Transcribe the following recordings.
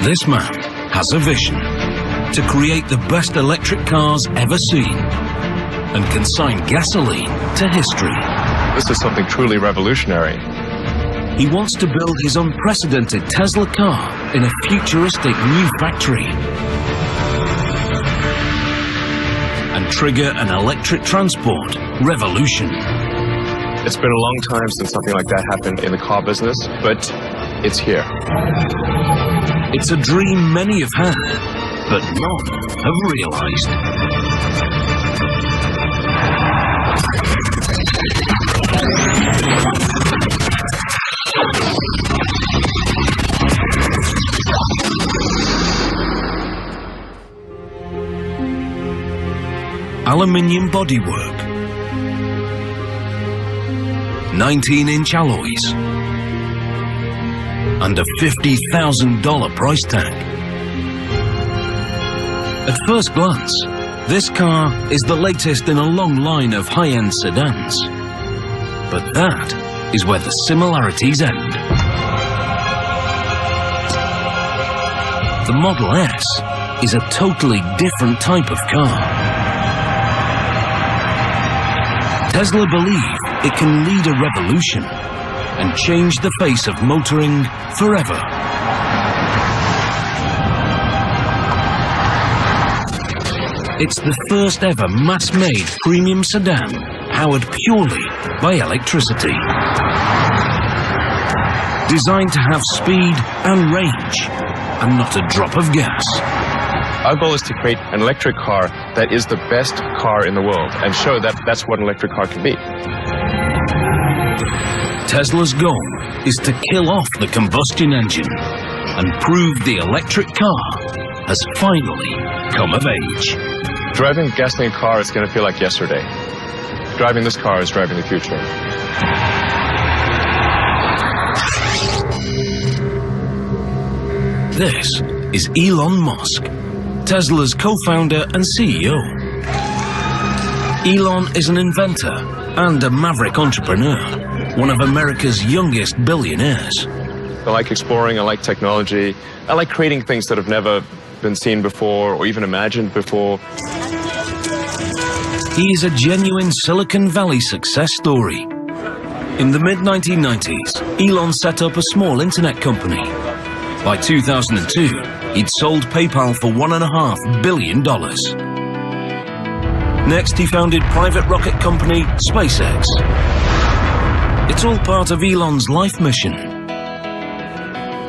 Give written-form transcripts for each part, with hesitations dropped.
This man has a vision to create the best electric cars ever seen and consign gasoline to history. This is something truly revolutionary. He wants to build his unprecedented Tesla car in a futuristic new factory and trigger an electric transport revolution. It's been a long time since something like that happened in the car business, but it's here. It's a dream many have had, but none have realized. Aluminium bodywork, 19-inch alloys, and a $50,000 price tag. At first glance, this car is the latest in a long line of high-end sedans. But that is where the similarities end. The Model S is a totally different type of car. Tesla believe it can lead a revolution and change the face of motoring forever. It's the first ever mass-made premium sedan powered purely by electricity. Designed to have speed and range and not a drop of gas. Our goal is to create an electric car that is the best car in the world and show that that's what an electric car can be. Tesla's goal is to kill off the combustion engine and prove the electric car has finally come of age. Driving a gasoline car is going to feel like yesterday. Driving this car is driving the future. This is Elon Musk, Tesla's co-founder and CEO. Elon is an inventor and a maverick entrepreneur, one of America's youngest billionaires. I like exploring, I like technology, I like creating things that have never been seen before or even imagined before. He is a genuine Silicon Valley success story. In the mid-1990s, Elon set up a small internet company. By 2002, he'd sold PayPal for $1.5 billion. Next, he founded private rocket company SpaceX. It's all part of Elon's life mission.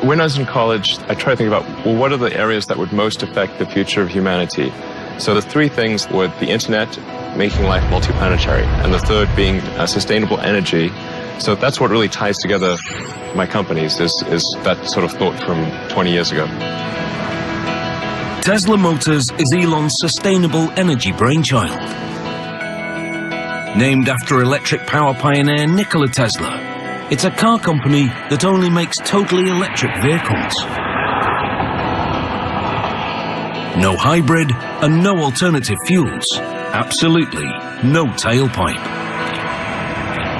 When I was in college, I tried to think about, well, what are the areas that would most affect the future of humanity? So the three things were the internet, making life multiplanetary, and the third being sustainable energy. So that's what really ties together my companies, is that sort of thought from 20 years ago. Tesla Motors is Elon's sustainable energy brainchild. Named after electric power pioneer Nikola Tesla, it's a car company that only makes totally electric vehicles. No hybrid and no alternative fuels. Absolutely no tailpipe.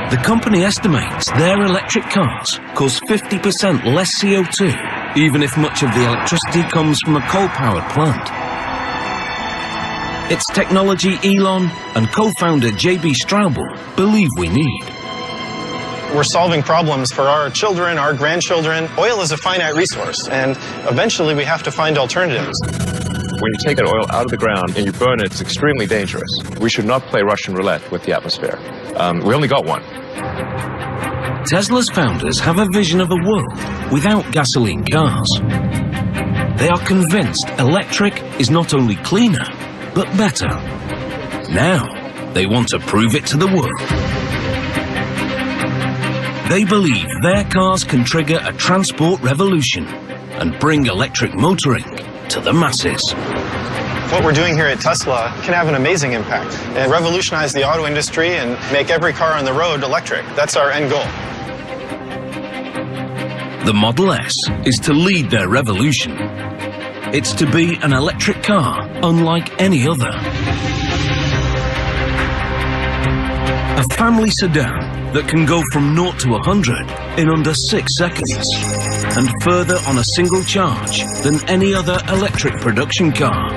The company estimates their electric cars cause 50% less CO2, even if much of the electricity comes from a coal-powered plant. It's technology Elon and co-founder J.B. Straubel believe we need. We're solving problems for our children, our grandchildren. Oil is a finite resource, and eventually we have to find alternatives. When you take an oil out of the ground and you burn it, it's extremely dangerous. We should not play Russian roulette with the atmosphere. We only got one. Tesla's founders have a vision of a world without gasoline cars. They are convinced electric is not only cleaner, but better. Now, they want to prove it to the world. They believe their cars can trigger a transport revolution and bring electric motoring to the masses. What we're doing here at Tesla can have an amazing impact and revolutionize the auto industry and make every car on the road electric. That's our end goal. The Model S is to lead their revolution. It's to be an electric car unlike any other. A family sedan that can go from 0 to 100 in under 6 seconds, and further on a single charge than any other electric production car.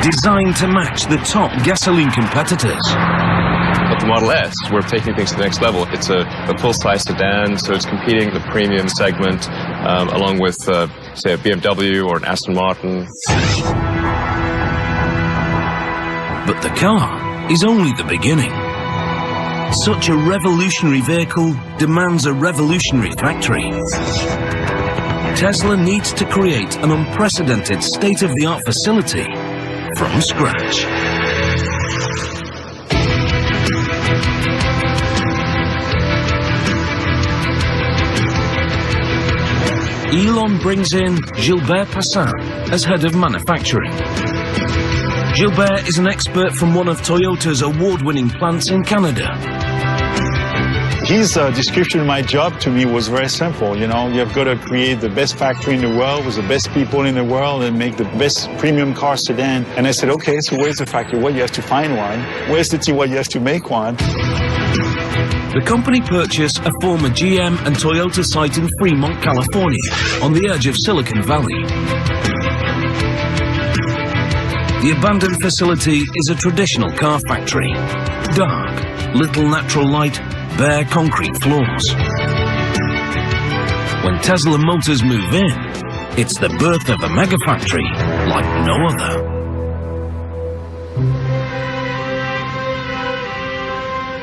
Designed to match the top gasoline competitors. With the Model S, we're taking things to the next level. It's a full-size sedan, so it's competing in the premium segment, along with, say, a BMW or an Aston Martin. But the car is only the beginning. Such a revolutionary vehicle demands a revolutionary factory. Tesla needs to create an unprecedented state-of-the-art facility from scratch. Elon brings in Gilbert Passin as head of manufacturing. Gilbert is an expert from one of Toyota's award-winning plants in Canada. His description of my job to me was very simple. You know, you've got to create the best factory in the world with the best people in the world and make the best premium car sedan. And I said, okay, so where's the factory? Well, you have to find one. Where's the team? Well, you have to make one. The company purchased a former GM and Toyota site in Fremont, California, on the edge of Silicon Valley. The abandoned facility is a traditional car factory. Dark, little natural light, bare concrete floors. When Tesla Motors move in, it's the birth of a mega factory like no other.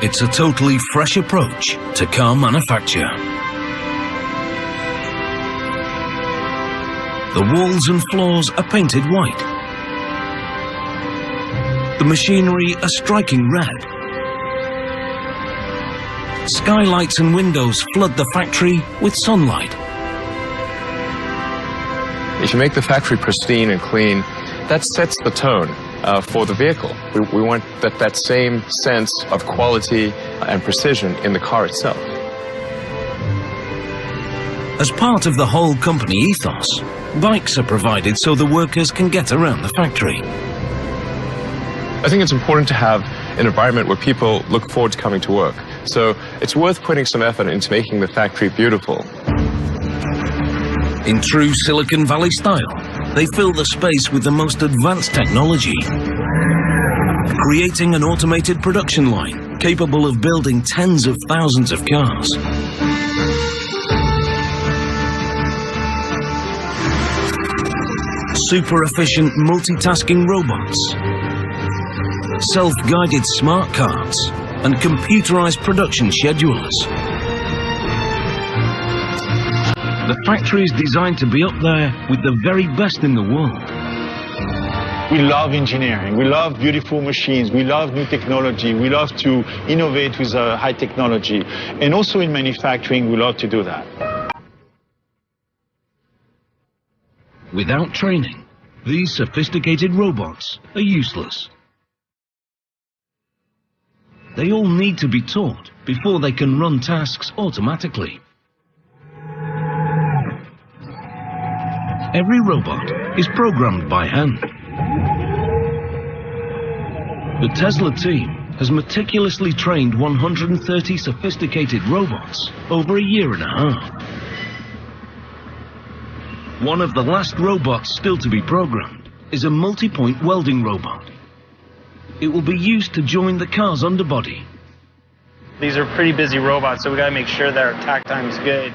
It's a totally fresh approach to car manufacture. The walls and floors are painted white. The machinery a striking red. Skylights and windows flood the factory with sunlight. If you make the factory pristine and clean, that sets the tone for the vehicle. We want that same sense of quality and precision in the car itself. As part of the whole company ethos, bikes are provided so the workers can get around the factory. I think it's important to have an environment where people look forward to coming to work. So it's worth putting some effort into making the factory beautiful. In true Silicon Valley style, they fill the space with the most advanced technology, creating an automated production line capable of building tens of thousands of cars. Super efficient multitasking robots, self-guided smart cards, and computerized production schedulers. The factory is designed to be up there with the very best in the world. We love engineering. We love beautiful machines. We love new technology. We love to innovate with high technology. And also in manufacturing, we love to do that. Without training, these sophisticated robots are useless. They all need to be taught before they can run tasks automatically. Every robot is programmed by hand. The Tesla team has meticulously trained 130 sophisticated robots over a year and a half. One of the last robots still to be programmed is a multi-point welding robot. It will be used to join the car's underbody. These are pretty busy robots, so we got to make sure that our tack time is good.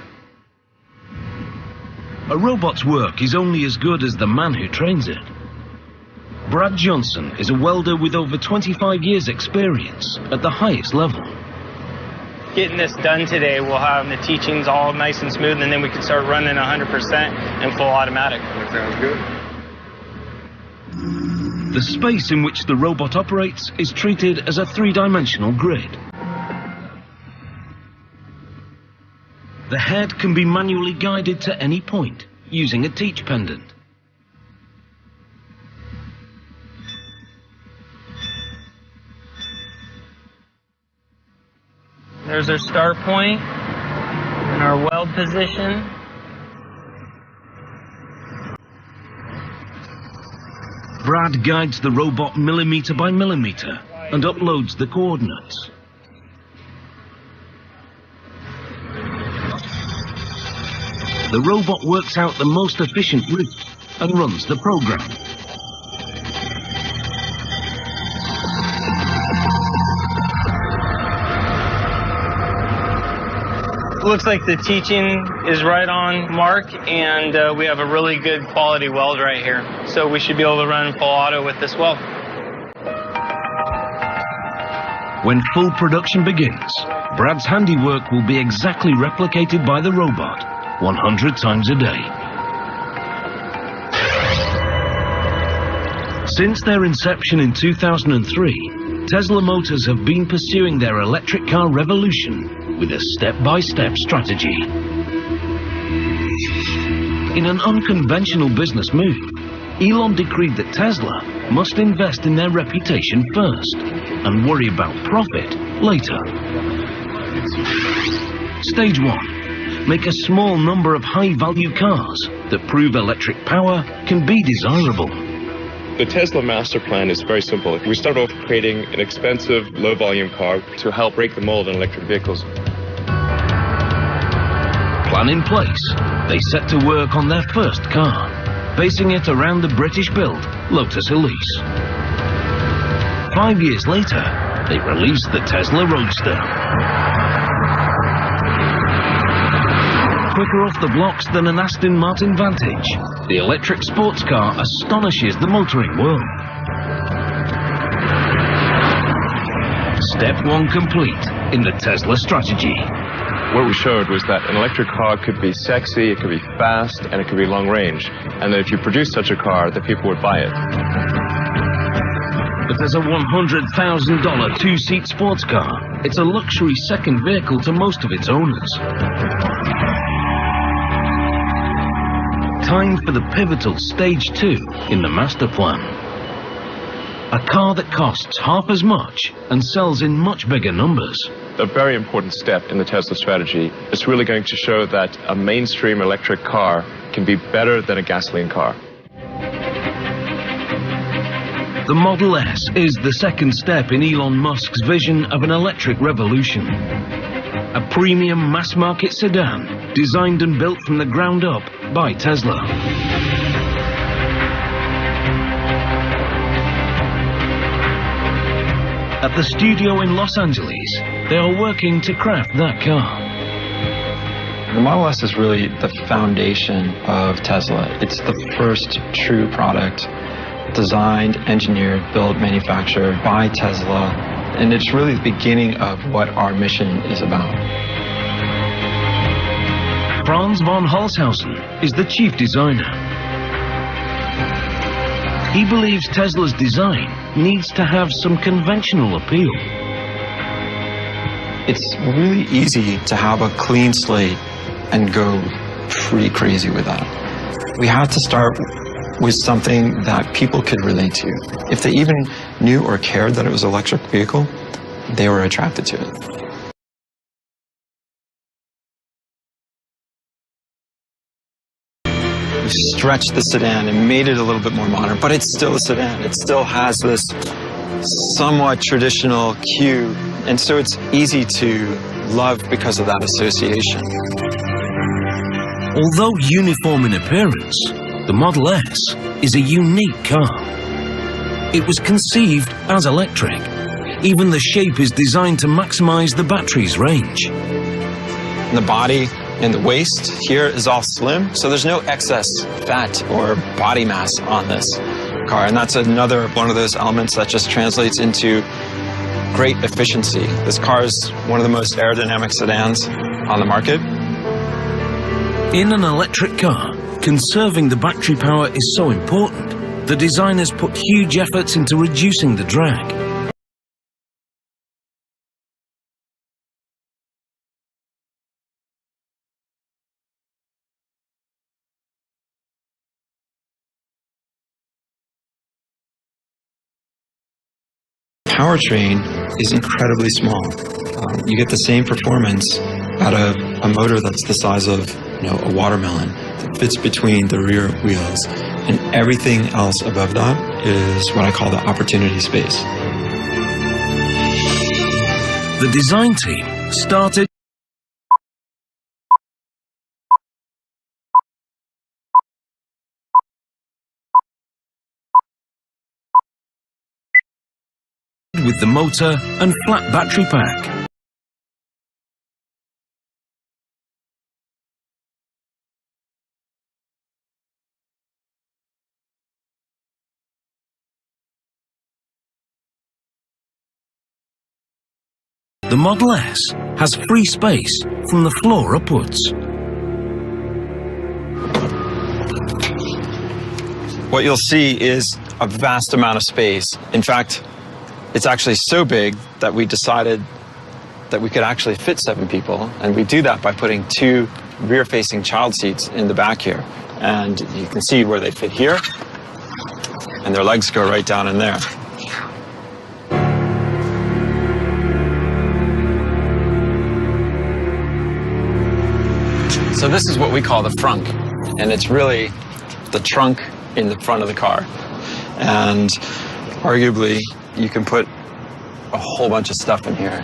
A robot's work is only as good as the man who trains it. Brad Johnson is a welder with over 25 years' experience at the highest level. Getting this done today, we'll have the teachings all nice and smooth, and then we can start running 100% and full automatic. That sounds good. The space in which the robot operates is treated as a three-dimensional grid. The head can be manually guided to any point using a teach pendant. There's our start point and our weld position. Brad guides the robot millimeter by millimeter and uploads the coordinates. The robot works out the most efficient route and runs the program. Looks like the teaching is right on mark, and we have a really good quality weld right here. So we should be able to run full auto with this weld. When full production begins, Brad's handiwork will be exactly replicated by the robot 100 times a day. Since their inception in 2003, Tesla Motors have been pursuing their electric car revolution with a step-by-step strategy. In an unconventional business move, Elon decreed that Tesla must invest in their reputation first and worry about profit later. Stage 1. Make a small number of high-value cars that prove electric power can be desirable. The Tesla master plan is very simple. We start off creating an expensive, low-volume car to help break the mold in electric vehicles. Plan in place, they set to work on their first car, basing it around the British-built Lotus Elise. 5 years later, they released the Tesla Roadster. Quicker off the blocks than an Aston Martin Vantage, the electric sports car astonishes the motoring world. Step 1 complete in the Tesla strategy. What we showed was that an electric car could be sexy, it could be fast, and it could be long range. And that if you produced such a car, that people would buy it. But as a $100,000 two-seat sports car, it's a luxury second vehicle to most of its owners. Time for the pivotal stage 2 in the master plan. A car that costs half as much and sells in much bigger numbers. A very important step in the Tesla strategy is really going to show that a mainstream electric car can be better than a gasoline car. The Model S is the second step in Elon Musk's vision of an electric revolution. A premium mass-market sedan designed and built from the ground up by Tesla. At the studio in Los Angeles, they are working to craft that car. The Model S is really the foundation of Tesla. It's the first true product designed, engineered, built, manufactured by Tesla. And it's really the beginning of what our mission is about. Franz von Holzhausen is the chief designer. He believes Tesla's design needs to have some conventional appeal. It's really easy to have a clean slate and go pretty crazy with that. We had to start with something that people could relate to. If they even knew or cared that it was an electric vehicle, they were attracted to it. We stretched the sedan and made it a little bit more modern, but it's still a sedan. It still has this somewhat traditional cue, and so it's easy to love because of that association. Although uniform in appearance, the Model S is a unique car. It was conceived as electric. Even the shape is designed to maximize the battery's range. The body and the waist here is all slim, so there's no excess fat or body mass on this car. And that's another one of those elements that just translates into great efficiency. This car is one of the most aerodynamic sedans on the market. In an electric car, conserving the battery power is so important. The designers put huge efforts into reducing the drag. Powertrain is incredibly small. You get the same performance out of a motor that's the size of, a watermelon. that fits between the rear wheels, and everything else above that is what I call the opportunity space. The design team started with the motor and flat battery pack. The Model S has free space from the floor upwards. What you'll see is a vast amount of space. In fact, it's actually so big that we decided that we could actually fit 7 people, and we do that by putting 2 rear-facing child seats in the back here. And you can see where they fit here, and their legs go right down in there. So this is what we call the frunk, and it's really the trunk in the front of the car. And arguably, you can put a whole bunch of stuff in here,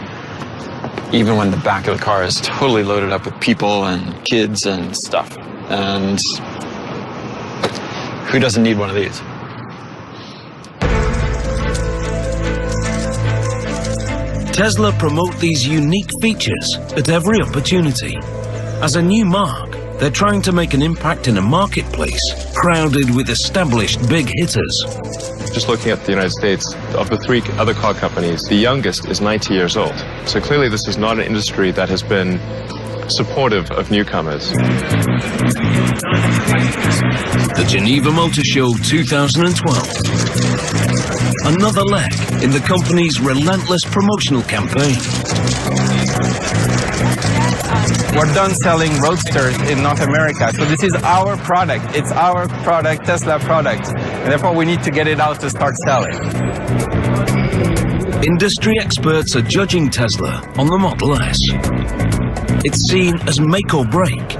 even when the back of the car is totally loaded up with people and kids and stuff. And who doesn't need one of these? Tesla promote these unique features at every opportunity. As a new mark, they're trying to make an impact in a marketplace crowded with established big hitters. Just looking at the United States, of the 3 other car companies, the youngest is 90 years old. So clearly this is not an industry that has been supportive of newcomers. The Geneva Motor Show 2012. Another leg in the company's relentless promotional campaign. We're done selling Roadsters in North America, so this is our product. It's our product, Tesla product, and therefore we need to get it out to start selling. Industry experts are judging Tesla on the Model S. It's seen as make or break.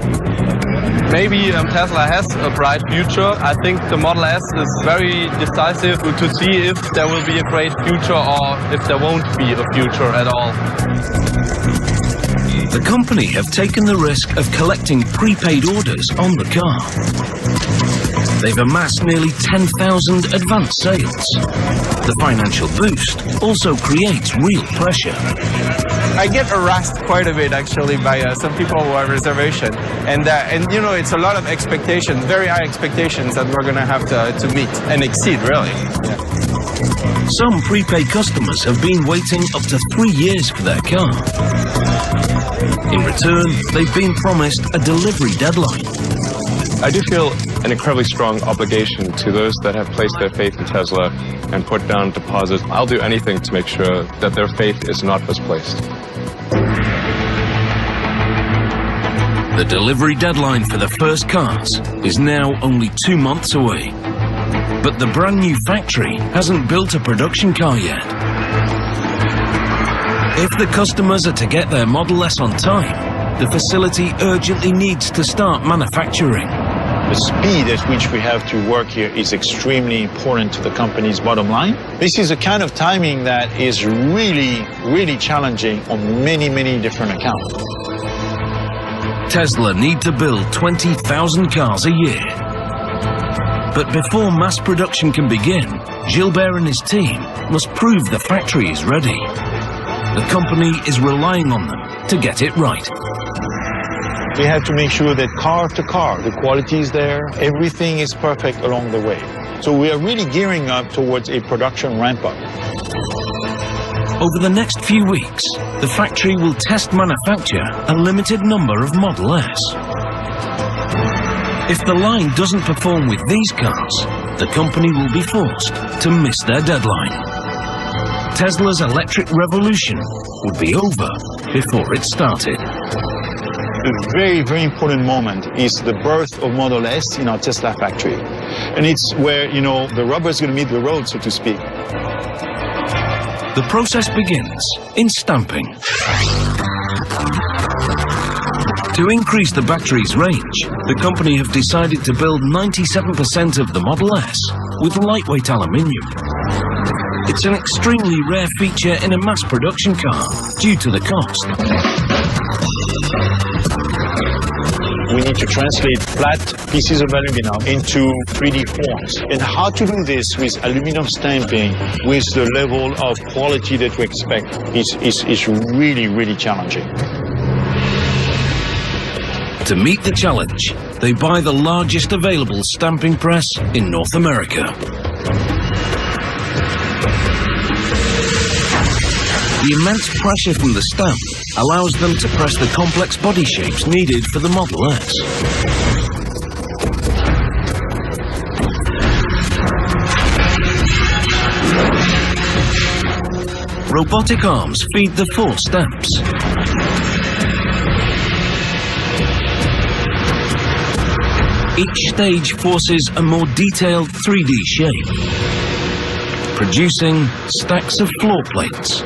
Maybe Tesla has a bright future. I think the Model S is very decisive to see if there will be a great future or if there won't be a future at all. The company have taken the risk of collecting prepaid orders on the car. They've amassed nearly 10,000 advance sales. The financial boost also creates real pressure. I get harassed quite a bit actually by some people who have reservation, and you know, it's a lot of expectations, very high expectations that we're going to have to meet and exceed, really. Yeah. Some prepaid customers have been waiting up to 3 years for their car. In return, they've been promised a delivery deadline. I do feel an incredibly strong obligation to those that have placed their faith in Tesla and put down deposits. I'll do anything to make sure that their faith is not misplaced. The delivery deadline for the first cars is now only 2 months away. But the brand new factory hasn't built a production car yet. If the customers are to get their Model S on time, the facility urgently needs to start manufacturing. The speed at which we have to work here is extremely important to the company's bottom line. This is a kind of timing that is really, really challenging on many, many different accounts. Tesla need to build 20,000 cars a year. But before mass production can begin, Gilbert and his team must prove the factory is ready. The company is relying on them to get it right. We have to make sure that car to car, the quality is there, everything is perfect along the way. So we are really gearing up towards a production ramp-up. Over the next few weeks, the factory will test manufacture a limited number of Model S. If the line doesn't perform with these cars, the company will be forced to miss their deadline. Tesla's electric revolution would be over before it started. A very, very important moment is the birth of Model S in our Tesla factory. And it's where, you know, the rubber is going to meet the road, so to speak. The process begins in stamping. To increase the battery's range, the company have decided to build 97% of the Model S with lightweight aluminium. It's an extremely rare feature in a mass production car due to the cost. We need to translate flat pieces of aluminum into 3D forms. And how to do this with aluminum stamping with the level of quality that we expect is really, really challenging. To meet the challenge, they buy the largest available stamping press in North America. The immense pressure from the stamp allows them to press the complex body shapes needed for the Model S. Robotic arms feed the 4 stamps. Each stage forces a more detailed 3D shape, producing stacks of floor plates.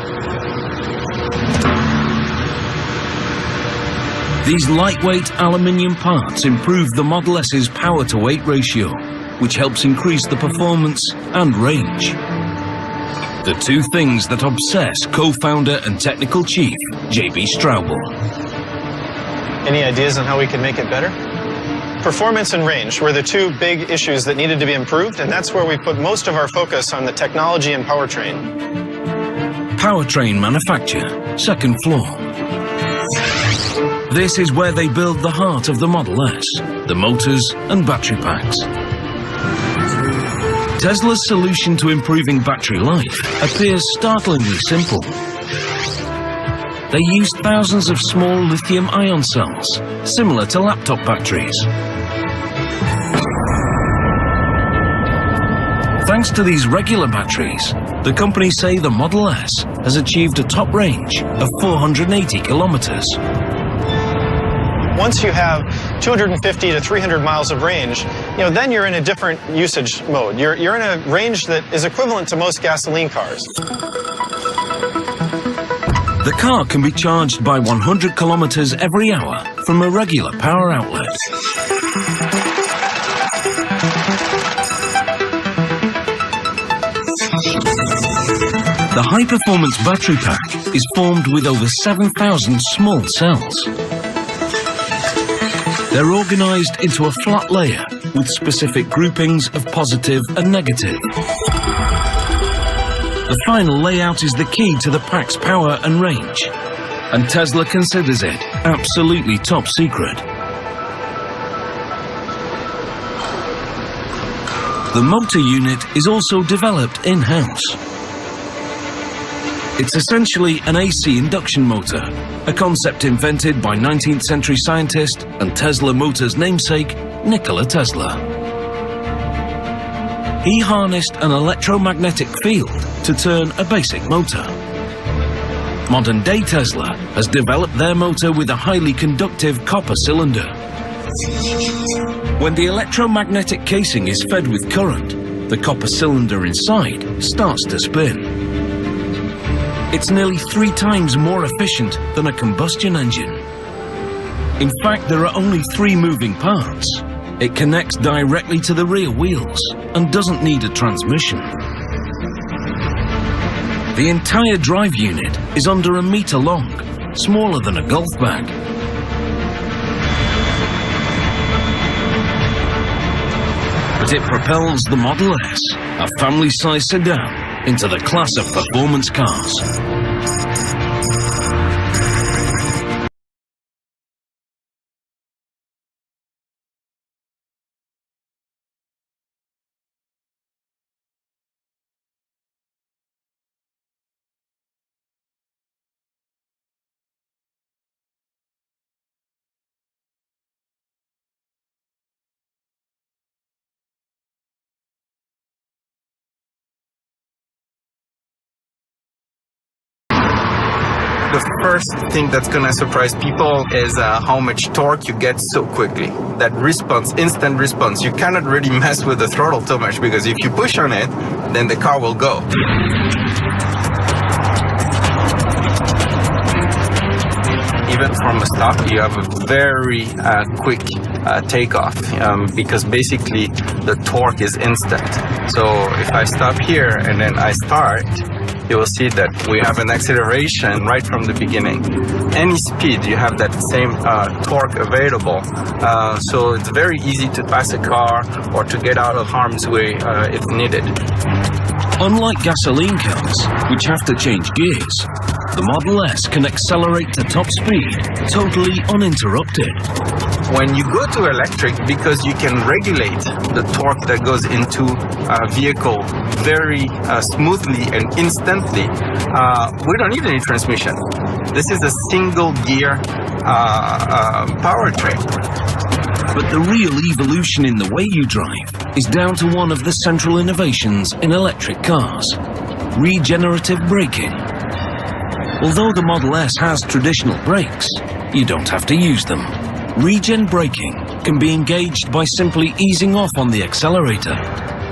These lightweight aluminium parts improve the Model S's power-to-weight ratio, which helps increase the performance and range. The two things that obsess co-founder and technical chief, J.B. Straubel. Any ideas on how we can make it better? Performance and range were the two big issues that needed to be improved, and that's where we put most of our focus on the technology and powertrain. Powertrain manufacture, 2nd floor. This is where they build the heart of the Model S, the motors and battery packs. Tesla's solution to improving battery life appears startlingly simple. They use thousands of small lithium-ion cells, similar to laptop batteries. Thanks to these regular batteries, the company say the Model S has achieved a top range of 480 kilometers. Once you have 250 to 300 miles of range, then you're in a different usage mode. You're in a range that is equivalent to most gasoline cars. The car can be charged by 100 kilometers every hour from a regular power outlet. The high-performance battery pack is formed with over 7,000 small cells. They're organized into a flat layer with specific groupings of positive and negative. The final layout is the key to the pack's power and range, and Tesla considers it absolutely top secret. The motor unit is also developed in-house. It's essentially an AC induction motor, a concept invented by 19th century scientist and Tesla Motors namesake, Nikola Tesla. He harnessed an electromagnetic field to turn a basic motor. Modern-day Tesla has developed their motor with a highly conductive copper cylinder. When the electromagnetic casing is fed with current, the copper cylinder inside starts to spin. It's nearly 3 times more efficient than a combustion engine. In fact, there are only 3 moving parts. It connects directly to the rear wheels and doesn't need a transmission. The entire drive unit is under a meter long, smaller than a golf bag. But it propels the Model S, a family-sized sedan, into the class of performance cars. The first thing that's gonna surprise people is how much torque you get so quickly. That response, instant response, you cannot really mess with the throttle too much because if you push on it, then the car will go. Even from a stop, you have a very quick takeoff because basically the torque is instant. So if I stop here and then I start, you will see that we have an acceleration right from the beginning. Any speed, you have that same torque available. So it's very easy to pass a car or to get out of harm's way if needed. Unlike gasoline cars, which have to change gears, the Model S can accelerate to top speed totally uninterrupted. When you go to electric, because you can regulate the torque that goes into a vehicle very smoothly and instantly, we don't need any transmission. This is a single gear powertrain. But the real evolution in the way you drive is down to one of the central innovations in electric cars: regenerative braking. Although the Model S has traditional brakes, you don't have to use them. Regen braking can be engaged by simply easing off on the accelerator.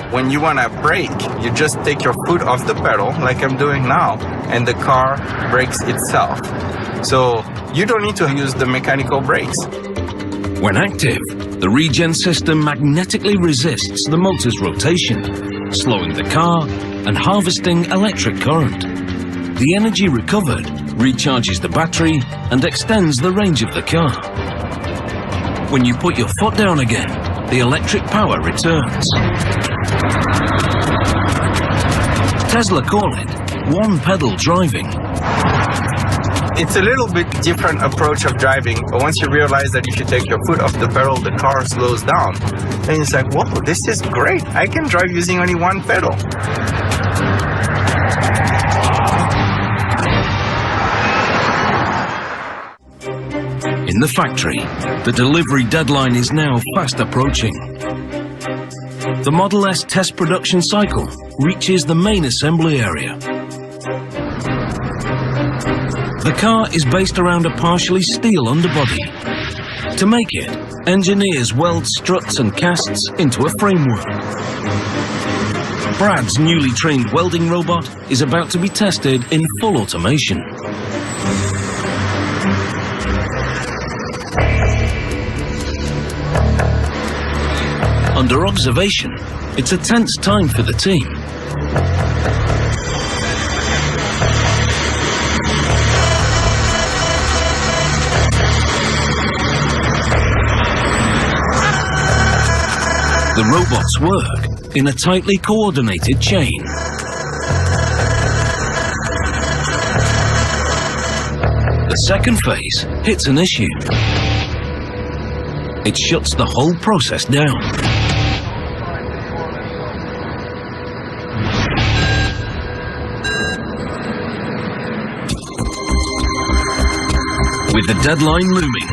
When you want to brake, you just take your foot off the pedal, like I'm doing now, and the car brakes itself. So you don't need to use the mechanical brakes. When active, the regen system magnetically resists the motor's rotation, slowing the car and harvesting electric current. The energy recovered recharges the battery and extends the range of the car. When you put your foot down again, the electric power returns. Tesla call it one-pedal driving. It's a little bit different approach of driving, but once you realize that if you take your foot off the pedal, the car slows down, then it's like, whoa, this is great. I can drive using only one pedal. In the factory, the delivery deadline is now fast approaching. The Model S test production cycle reaches the main assembly area. The car is based around a partially steel underbody. To make it, engineers weld struts and casts into a framework. Brad's newly trained welding robot is about to be tested in full automation. Under observation, it's a tense time for the team. The robots work in a tightly coordinated chain. The second phase hits an issue. It shuts the whole process down. With the deadline looming,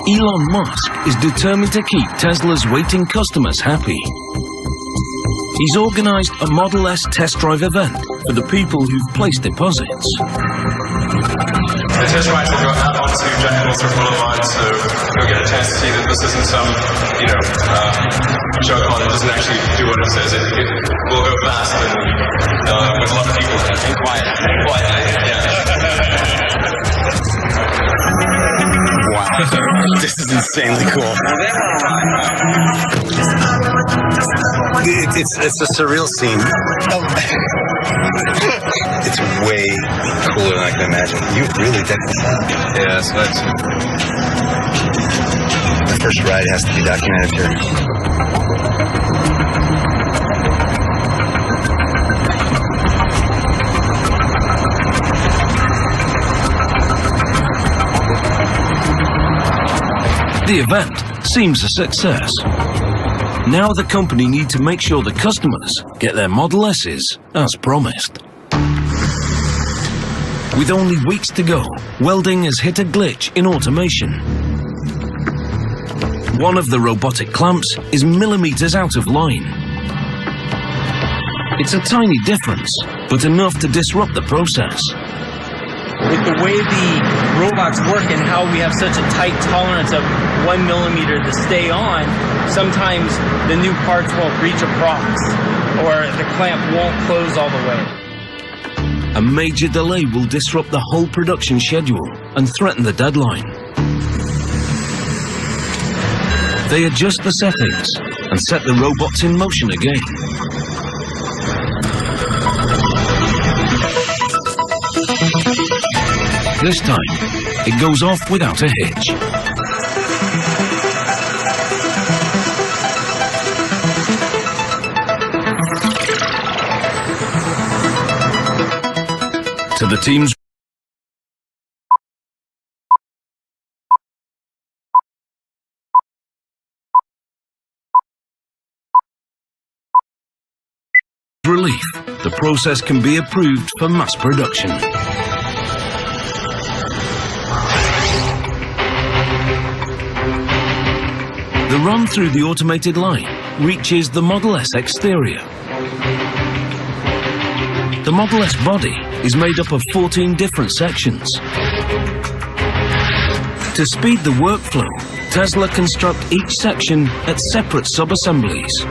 Elon Musk is determined to keep Tesla's waiting customers happy. He's organized a Model S test drive event for the people who've placed deposits. The test drive will go out onto Jack and Walter Boulevard, so you'll get a chance to see that this isn't some, show car that doesn't actually do what it says. It will go fast and with a lot of people quietly. Wow, this is insanely cool. It's a surreal scene. It's way cooler than I can imagine. You really decked this out. Yeah, so that's... The first ride has to be documented here. The event seems a success. Now the company needs to make sure the customers get their Model S's as promised. With only weeks to go, welding has hit a glitch in automation. One of the robotic clamps is millimeters out of line. It's a tiny difference, but enough to disrupt the process. With the way the robots work and how we have such a tight tolerance of 1 millimeter to stay on, sometimes the new parts won't reach a prox, or the clamp won't close all the way. A major delay will disrupt the whole production schedule and threaten the deadline. They adjust the settings and set the robots in motion again. This time, it goes off without a hitch. To the team's relief, the process can be approved for mass production. The run through the automated line reaches the Model S exterior. The Model S body is made up of 14 different sections. To speed the workflow, Tesla construct each section at separate sub-assemblies.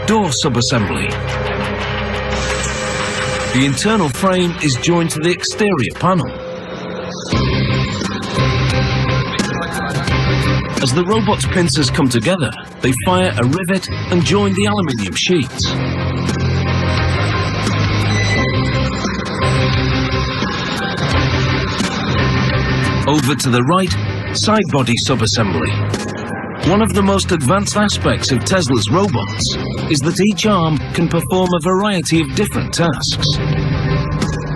Door sub-assembly. The internal frame is joined to the exterior panel. As the robot's pincers come together, they fire a rivet and join the aluminium sheets. Over to the right, side body sub-assembly. One of the most advanced aspects of Tesla's robots is that each arm can perform a variety of different tasks.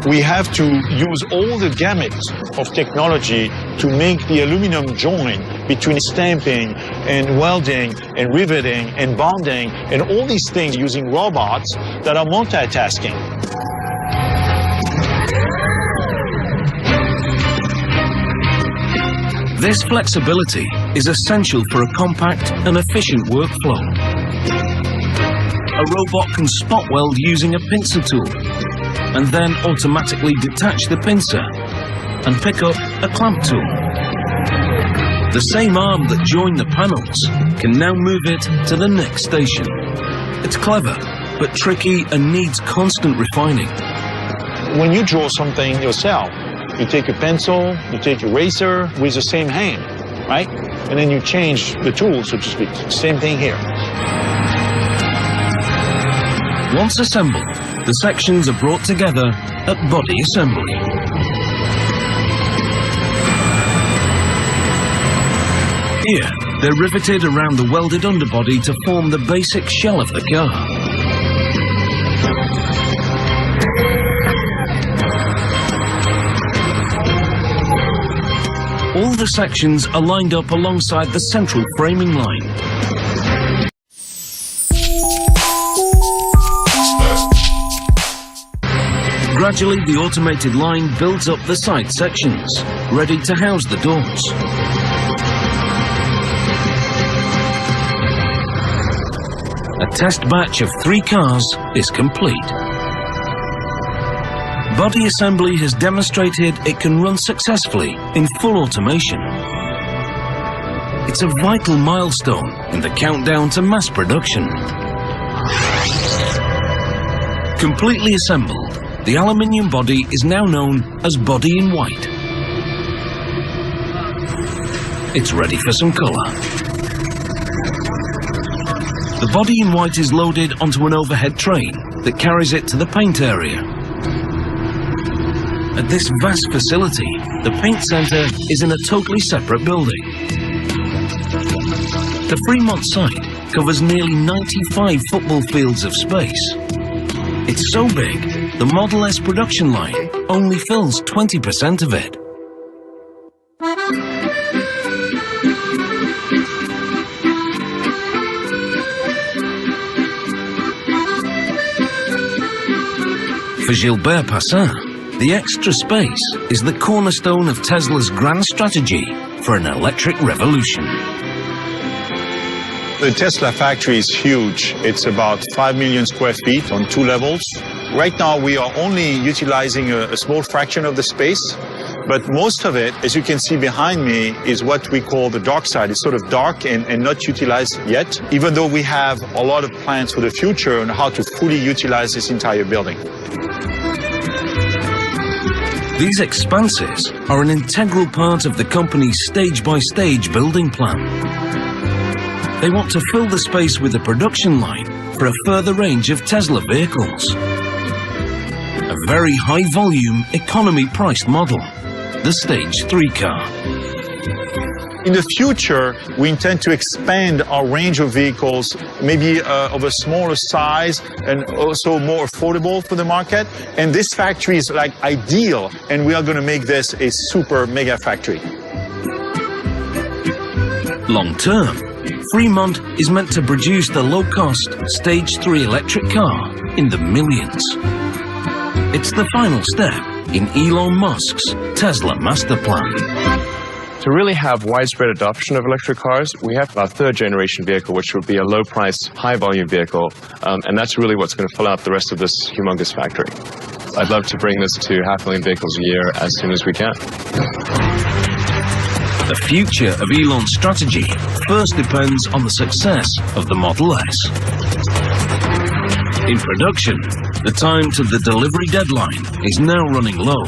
We have to use all the gamut of technology to make the aluminum joint between stamping and welding and riveting and bonding and all these things using robots that are multitasking. This flexibility is essential for a compact and efficient workflow. A robot can spot weld using a pincer tool and then automatically detach the pincer and pick up a clamp tool. The same arm that joined the panels can now move it to the next station. It's clever, but tricky and needs constant refining. When you draw something yourself, you take a pencil, you take a eraser with the same hand, right? And then you change the tool, so to speak. Same thing here. Once assembled, the sections are brought together at body assembly. Here, they're riveted around the welded underbody to form the basic shell of the car. All the sections are lined up alongside the central framing line. Gradually, the automated line builds up the side sections, ready to house the doors. A test batch of 3 cars is complete. Body assembly has demonstrated it can run successfully in full automation. It's a vital milestone in the countdown to mass production. Completely assembled, the aluminium body is now known as body in white. It's ready for some colour. The body in white is loaded onto an overhead train that carries it to the paint area. At this vast facility, the paint centre is in a totally separate building. The Fremont site covers nearly 95 football fields of space. It's so big, the Model S production line only fills 20% of it. For Gilbert Passin, the extra space is the cornerstone of Tesla's grand strategy for an electric revolution. The Tesla factory is huge. It's about 5 million square feet on 2 levels. Right now, we are only utilizing a small fraction of the space, but most of it, as you can see behind me, is what we call the dark side. It's sort of dark and not utilized yet, even though we have a lot of plans for the future on how to fully utilize this entire building. These expanses are an integral part of the company's stage-by-stage building plan. They want to fill the space with a production line for a further range of Tesla vehicles. A very high-volume, economy-priced model, the Stage 3 car. In the future, we intend to expand our range of vehicles, maybe of a smaller size and also more affordable for the market. And this factory is like ideal, and we are going to make this a super mega factory. Long term, Fremont is meant to produce the low-cost Stage 3 electric car in the millions. It's the final step in Elon Musk's Tesla master plan. To really have widespread adoption of electric cars, we have our third generation vehicle, which will be a low price, high volume vehicle. And that's really what's going to fill out the rest of this humongous factory. I'd love to bring this to 500,000 vehicles a year as soon as we can. The future of Elon's strategy first depends on the success of the Model S. In production, the time to the delivery deadline is now running low.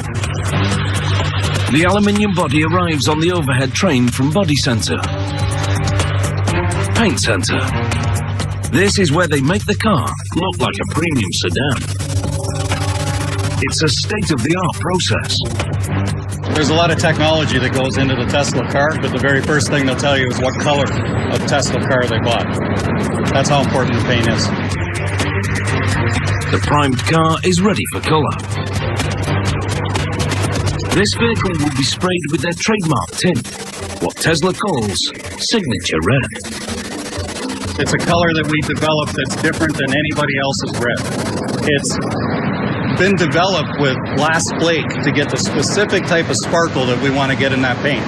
The aluminium body arrives on the overhead train from Body Center. Paint Center. This is where they make the car look like a premium sedan. It's a state-of-the-art process. There's a lot of technology that goes into the Tesla car, but the very first thing they'll tell you is what color of Tesla car they bought. That's how important the paint is. The primed car is ready for color. This vehicle will be sprayed with their trademark tint, what Tesla calls signature red. It's a color that we developed that's different than anybody else's red. It's been developed with glass flake to get the specific type of sparkle that we want to get in that paint.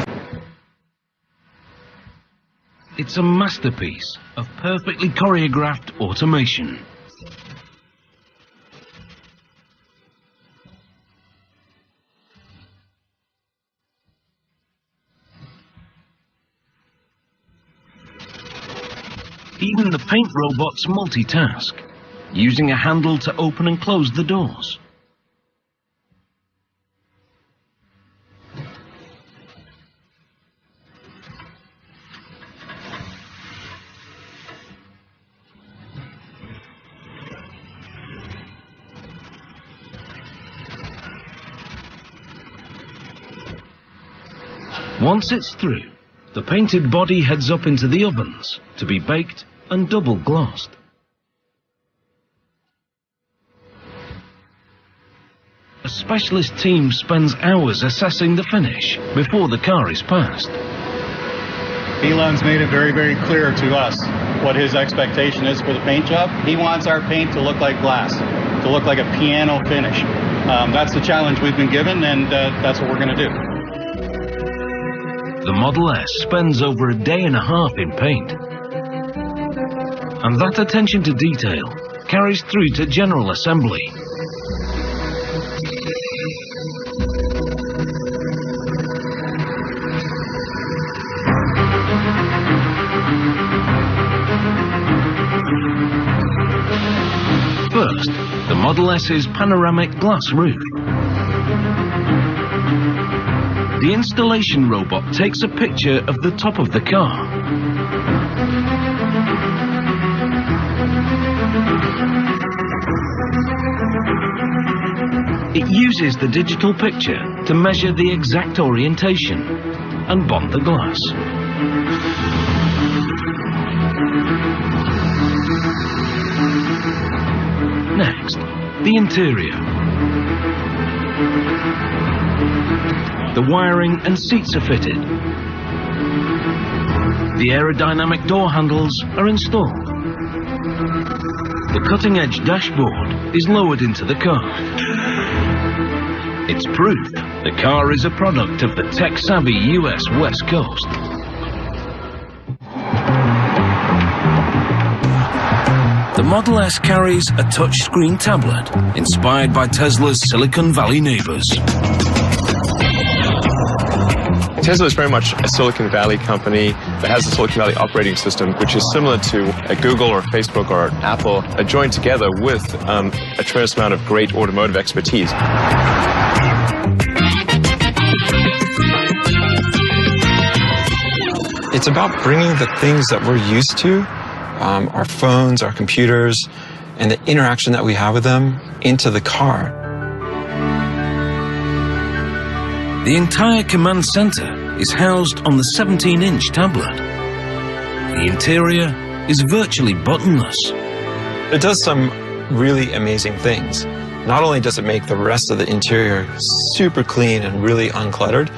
It's a masterpiece of perfectly choreographed automation. Even the paint robots multitask, using a handle to open and close the doors. Once it's through, the painted body heads up into the ovens to be baked and double glossed. A specialist team spends hours assessing the finish before the car is passed. Elon's made it very, very clear to us what his expectation is for the paint job. He wants our paint to look like glass, to look like a piano finish. That's the challenge we've been given, and that's what we're going to do. The Model S spends over a day and a half in paint. And that attention to detail carries through to general assembly. First, the Model S's panoramic glass roof. The installation robot takes a picture of the top of the car. It uses the digital picture to measure the exact orientation and bond the glass. Next, the interior. The wiring and seats are fitted. The aerodynamic door handles are installed. The cutting-edge dashboard is lowered into the car. It's proof the car is a product of the tech-savvy US West Coast. The Model S carries a touchscreen tablet inspired by Tesla's Silicon Valley neighbors. Tesla is very much a Silicon Valley company that has a Silicon Valley operating system, which is similar to a Google or a Facebook or an Apple, joined together with a tremendous amount of great automotive expertise. It's about bringing the things that we're used to, our phones, our computers, and the interaction that we have with them into the car. The entire command center is housed on the 17-inch tablet. The interior is virtually buttonless. It does some really amazing things. Not only does it make the rest of the interior super clean and really uncluttered,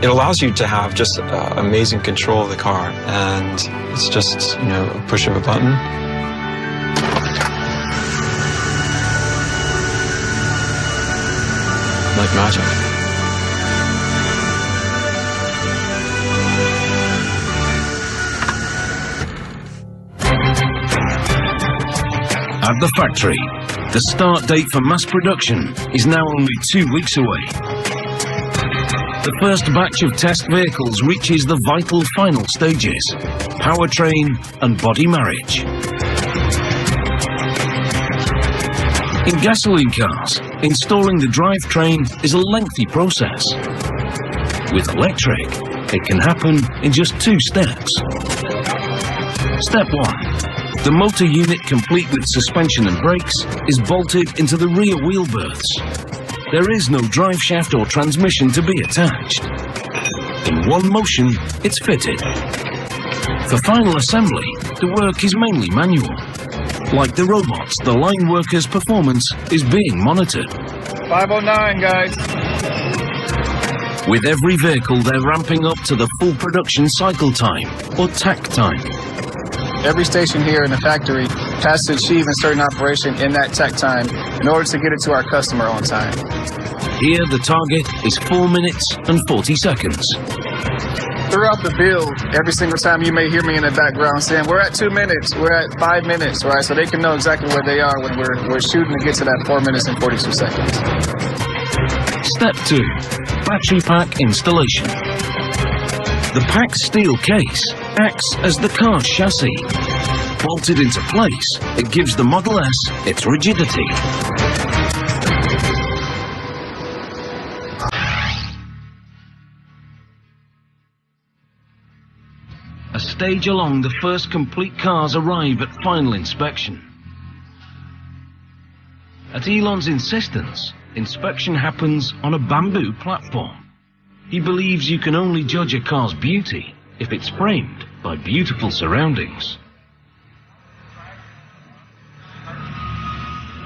it allows you to have just amazing control of the car, and it's just, you know, a push of a button. Like magic. At the factory, the start date for mass production is now only 2 weeks away. The first batch of test vehicles reaches the vital final stages: powertrain and body marriage. In gasoline cars, installing the drivetrain is a lengthy process. With electric, it can happen in just 2 steps. Step 1. The motor unit, complete with suspension and brakes, is bolted into the rear wheel berths. There is no drive shaft or transmission to be attached. In one motion, it's fitted. For final assembly, the work is mainly manual. Like the robots, the line workers' performance is being monitored. 509, guys. With every vehicle, they're ramping up to the full production cycle time, or TAC time. Every station here in the factory has to achieve a certain operation in that tech time in order to get it to our customer on time. Here, the target is 4 minutes and 40 seconds. Throughout the build, every single time you may hear me in the background saying, we're at 2 minutes, we're at 5 minutes, right? So they can know exactly where they are when we're shooting to get to that 4 minutes and 42 seconds. Step 2. Battery pack installation. The packed steel case acts as the car's chassis. Bolted into place, it gives the Model S its rigidity. A stage along, the first complete cars arrive at final inspection. At Elon's insistence, inspection happens on a bamboo platform. He believes you can only judge a car's beauty if it's framed by beautiful surroundings.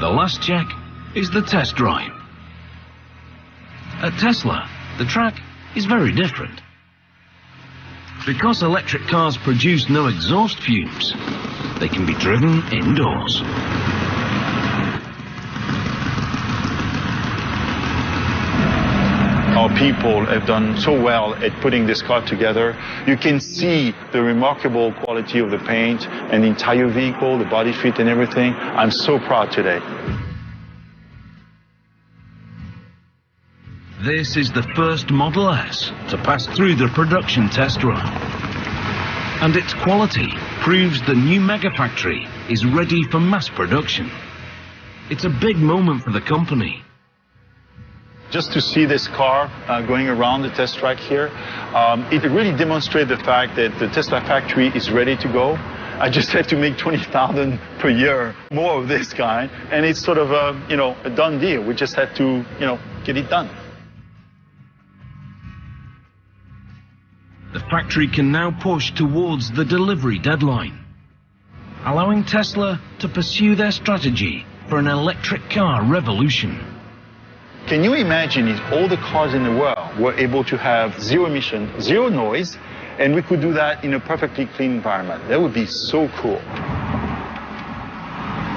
The last check is the test drive. At Tesla, the track is very different. Because electric cars produce no exhaust fumes, they can be driven indoors. Our people have done so well at putting this car together. You can see the remarkable quality of the paint and the entire vehicle, the body fit and everything. I'm so proud today. This is the first Model S to pass through the production test run. And its quality proves the new mega factory is ready for mass production. It's a big moment for the company. Just to see this car going around the test track here, it really demonstrates the fact that the Tesla factory is ready to go. I just have to make 20,000 per year more of this kind, and it's sort of a, a done deal. We just have to, get it done. The factory can now push towards the delivery deadline, allowing Tesla to pursue their strategy for an electric car revolution. Can you imagine if all the cars in the world were able to have zero emission, zero noise, and we could do that in a perfectly clean environment? That would be so cool.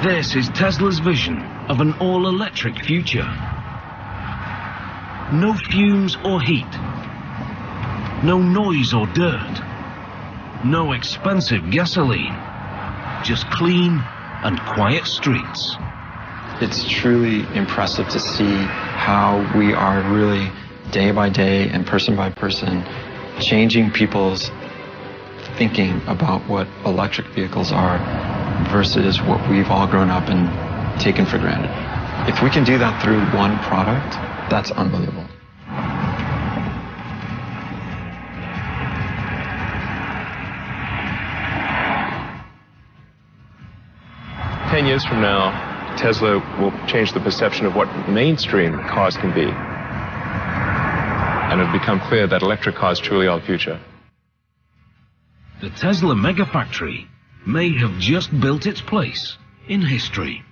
This is Tesla's vision of an all-electric future. No fumes or heat. No noise or dirt. No expensive gasoline. Just clean and quiet streets. It's truly impressive to see how we are really day by day and person by person changing people's thinking about what electric vehicles are versus what we've all grown up and taken for granted. If we can do that through one product, that's unbelievable. 10 years from now, Tesla will change the perception of what mainstream cars can be. And it'll become clear that electric cars truly are the future. The Tesla Megafactory may have just built its place in history.